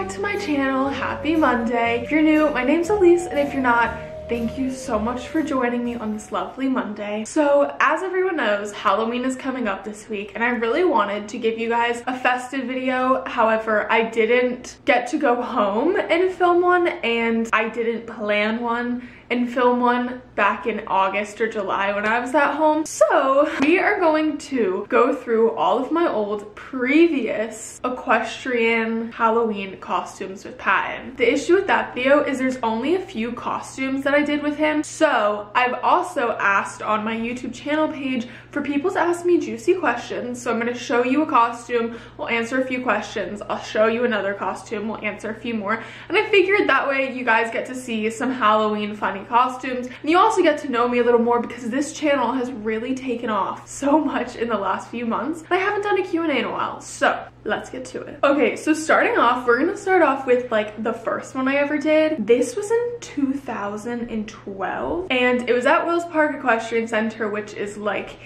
back to my channel. Happy Monday. If you're new, my name's Elise, and if you're not, thank you so much for joining me on this lovely Monday. So as everyone knows, Halloween is coming up this week, and I really wanted to give you guys a festive video. However, I didn't get to go home and film one, and I didn't plan one and film one back in August or July when I was at home. So we are going to go through all of my old previous equestrian Halloween costumes with Patton. The issue with that video is there's only a few costumes that I did with him. So I've also asked on my YouTube channel page for people to ask me juicy questions. So I'm going to show you a costume, we'll answer a few questions. I'll show you another costume, we'll answer a few more. And I figured that way you guys get to see some Halloween funny costumes, and you also get to know me a little more because this channel has really taken off so much in the last few months. I haven't done a Q&A in a while, so let's get to it. Okay, so starting off, we're gonna start off with like the first one I ever did. This was in 2012, and it was at Wills Park Equestrian Center, which is like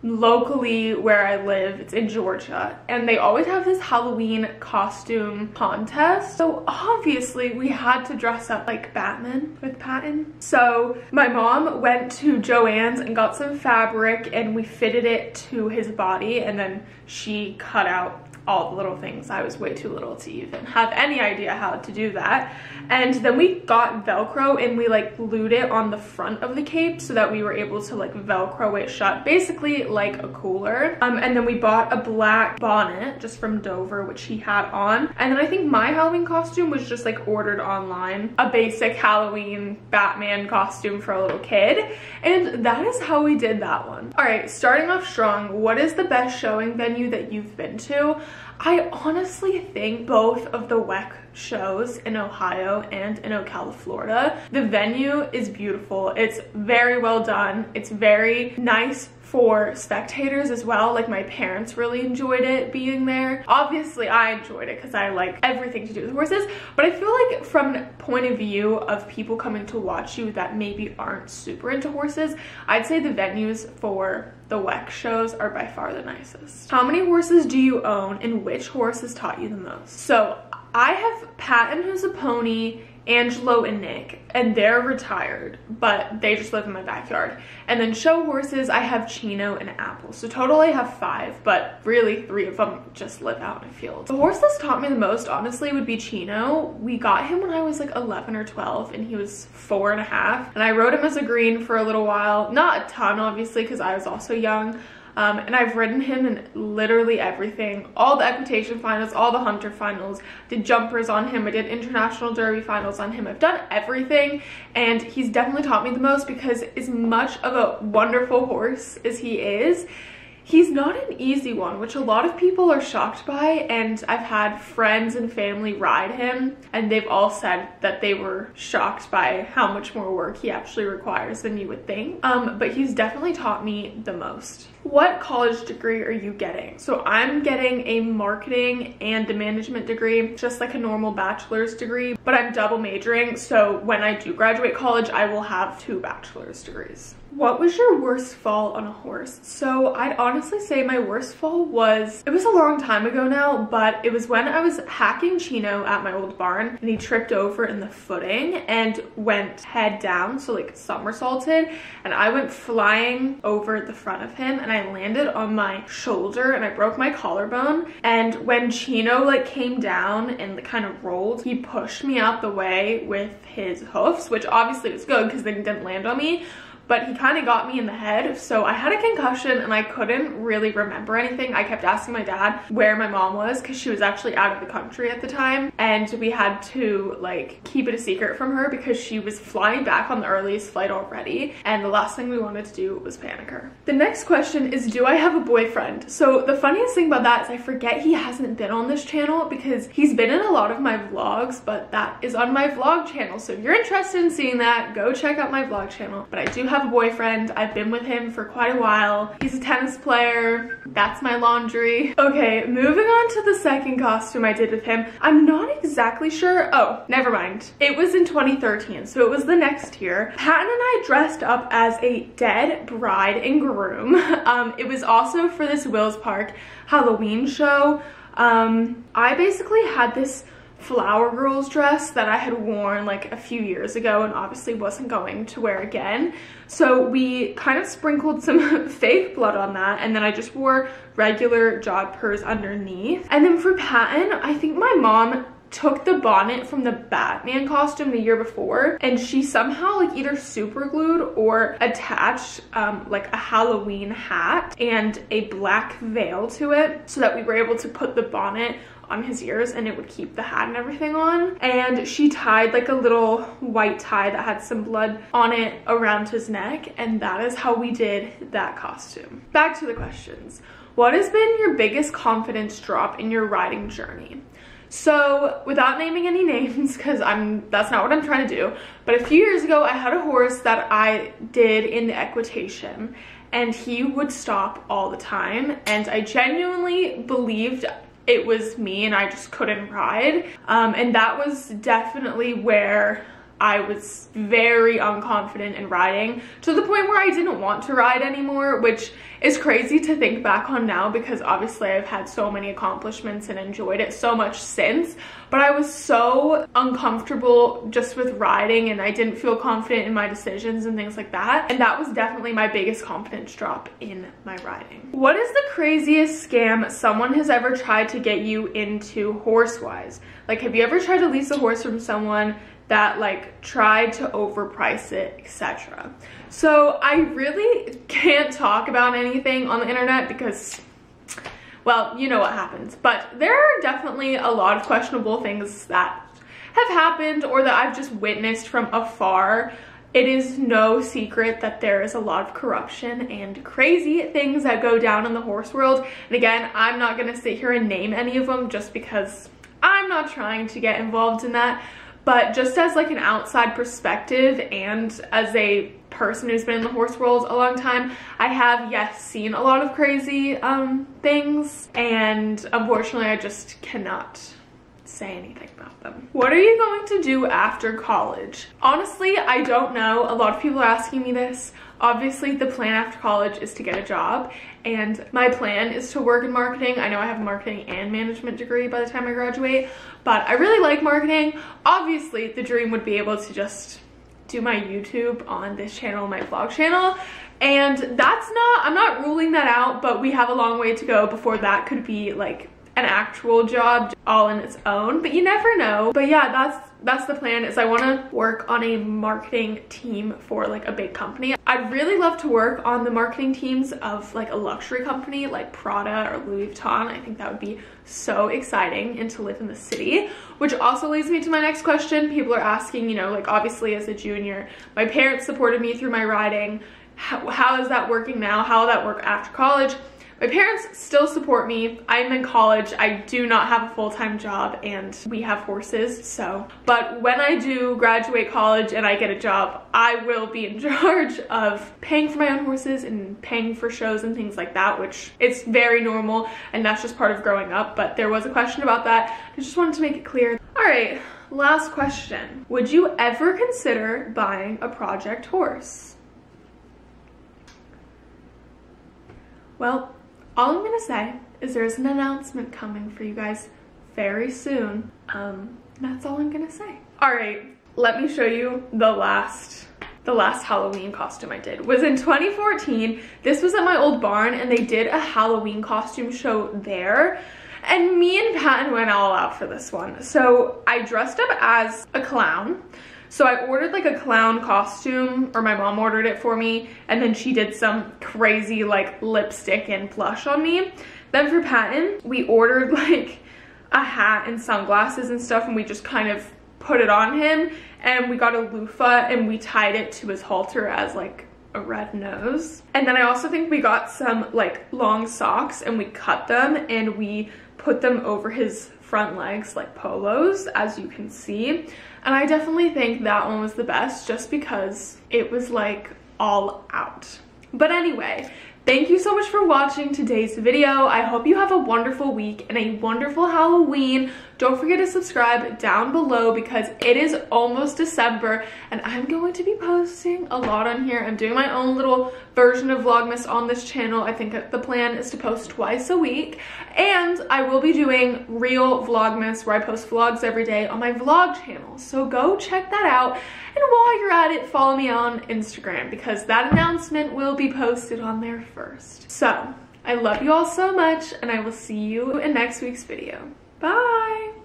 locally where I live. It's in Georgia, and they always have this Halloween costume contest. So obviously we had to dress up like Batman with Patton. So my mom went to Joann's and got some fabric, and we fitted it to his body, and then she cut out all the little things. I was way too little to even have any idea how to do that. And then we got Velcro and we like glued it on the front of the cape so that we were able to like Velcro it shut, basically like a cooler. And then we bought a black bonnet just from Dover, which he had on. And then I think my Halloween costume was just like ordered online, a basic Halloween Batman costume for a little kid. And that is how we did that one. All right, starting off strong, what is the best showing venue that you've been to? I honestly think both of the WEC shows in Ohio and in Ocala, Florida. The venue is beautiful. It's very well done. It's very nice for spectators as well. Like my parents really enjoyed it being there. Obviously I enjoyed it because I like everything to do with horses, but I feel like from a point of view of people coming to watch you that maybe aren't super into horses, I'd say the venues for the WEC shows are by far the nicest. How many horses do you own, and which horse has taught you the most? So I have Patton, who's a pony, Angelo and Nick, and they're retired, but they just live in my backyard. And then show horses, I have Chino and Apple. So total I have 5, but really 3 of them just live out in a field. The horse that's taught me the most, honestly, would be Chino. We got him when I was like 11 or 12, and he was 4.5. And I rode him as a green for a little while. Not a ton, obviously, because I was also young. And I've ridden him in literally everything, all the equitation finals, all the hunter finals, did jumpers on him, I did international derby finals on him. I've done everything, and he's definitely taught me the most because as much of a wonderful horse as he is, he's not an easy one, which a lot of people are shocked by. And I've had friends and family ride him, and they've all said that they were shocked by how much more work he actually requires than you would think. But he's definitely taught me the most. What college degree are you getting? So I'm getting a marketing and a management degree, just like a normal bachelor's degree, but I'm double majoring. So when I do graduate college, I will have 2 bachelor's degrees. What was your worst fall on a horse? So I'd honestly say my worst fall was, it was a long time ago now, but it was when I was hacking Chino at my old barn, and he tripped over in the footing and went head down, so like somersaulted, and I went flying over the front of him, and I landed on my shoulder, and I broke my collarbone. And when Chino like came down and kind of rolled, he pushed me out the way with his hoofs, which obviously was good because then he didn't land on me. But he kind of got me in the head, so I had a concussion and I couldn't really remember anything. I kept asking my dad where my mom was because she was actually out of the country at the time, and we had to like keep it a secret from her because she was flying back on the earliest flight already, and the last thing we wanted to do was panic her. The next question is, do I have a boyfriend? So the funniest thing about that is I forget he hasn't been on this channel because he's been in a lot of my vlogs, but that is on my vlog channel. So if you're interested in seeing that, go check out my vlog channel. But I do have a boyfriend. I've been with him for quite a while. He's a tennis player. That's my laundry. Okay, moving on to the second costume I did with him. I'm not exactly sure. Oh, never mind. It was in 2013, so it was the next year. Patton and I dressed up as a dead bride and groom. It was also for this Wills Park Halloween show. I basically had this flower girl's dress that I had worn like a few years ago and obviously wasn't going to wear again. So we kind of sprinkled some fake blood on that, and then I just wore regular jodhpurs underneath. And then for Patton, I think my mom took the bonnet from the Batman costume the year before, and she somehow like either super glued or attached like a Halloween hat and a black veil to it so that we were able to put the bonnet on his ears and it would keep the hat and everything on. And she tied like a little white tie that had some blood on it around his neck, and that is how we did that costume. Back to the questions. What has been your biggest confidence drop in your riding journey? So without naming any names, because that's not what I'm trying to do, but a few years ago I had a horse that I did in the equitation, and he would stop all the time, and I genuinely believed it was me and I just couldn't ride. And that was definitely where I was very unconfident in riding, to the point where I didn't want to ride anymore, which is crazy to think back on now because obviously I've had so many accomplishments and enjoyed it so much since, but I was so uncomfortable just with riding and I didn't feel confident in my decisions and things like that, and that was definitely my biggest confidence drop in my riding. What is the craziest scam someone has ever tried to get you into horse-wise? Like, have you ever tried to lease a horse from someone that like tried to overprice it, etc.? So I really can't talk about anything on the internet because, well, you know what happens. But there are definitely a lot of questionable things that have happened or that I've just witnessed from afar. It is no secret that there is a lot of corruption and crazy things that go down in the horse world. And again, I'm not gonna sit here and name any of them just because I'm not trying to get involved in that. But just as like an outside perspective and as a person who's been in the horse world a long time, I have, yes, seen a lot of crazy things, and unfortunately I just cannot say anything about them. What are you going to do after college? Honestly, I don't know. A lot of people are asking me this. Obviously, the plan after college is to get a job, and my plan is to work in marketing. I know I have a marketing and management degree by the time I graduate, but I really like marketing. Obviously, the dream would be able to just do my YouTube on this channel, my vlog channel, and I'm not ruling that out, but we have a long way to go before that could be like an actual job all in its own, but you never know. But yeah, that's the plan, is I want to work on a marketing team for like a big company. I'd really love to work on the marketing teams of like a luxury company like Prada or Louis Vuitton. I think that would be so exciting, and to live in the city, which also leads me to my next question. People are asking, you know, like obviously as a junior, my parents supported me through my riding. How is that working now? How will that work after college? My parents still support me. I'm in college. I do not have a full-time job and we have horses, so. But when I do graduate college and I get a job, I will be in charge of paying for my own horses and paying for shows and things like that, which it's very normal and that's just part of growing up. But there was a question about that. I just wanted to make it clear. All right, last question. Would you ever consider buying a project horse? Well, all I'm gonna say is there's an announcement coming for you guys very soon. That's all I'm gonna say. All right, let me show you the last Halloween costume I did. It was in 2014. This was at my old barn and they did a Halloween costume show there. And me and Patton went all out for this one. So I dressed up as a clown. So I ordered like a clown costume, or my mom ordered it for me, and then she did some crazy like lipstick and blush on me. Then for Patton, we ordered like a hat and sunglasses and stuff, and we just kind of put it on him, and we got a loofah and we tied it to his halter as like a red nose. And then I also think we got some like long socks and we cut them and we put them over his front legs like polos, as you can see. And I definitely think that one was the best just because it was like all out. But anyway, thank you so much for watching today's video. I hope you have a wonderful week and a wonderful Halloween. Don't forget to subscribe down below because it is almost December and I'm going to be posting a lot on here. I'm doing my own little version of Vlogmas on this channel. I think the plan is to post twice a week, and I will be doing real Vlogmas where I post vlogs every day on my vlog channel. So go check that out. And while you're at it, follow me on Instagram because that announcement will be posted on there first. So I love you all so much and I will see you in next week's video. Bye!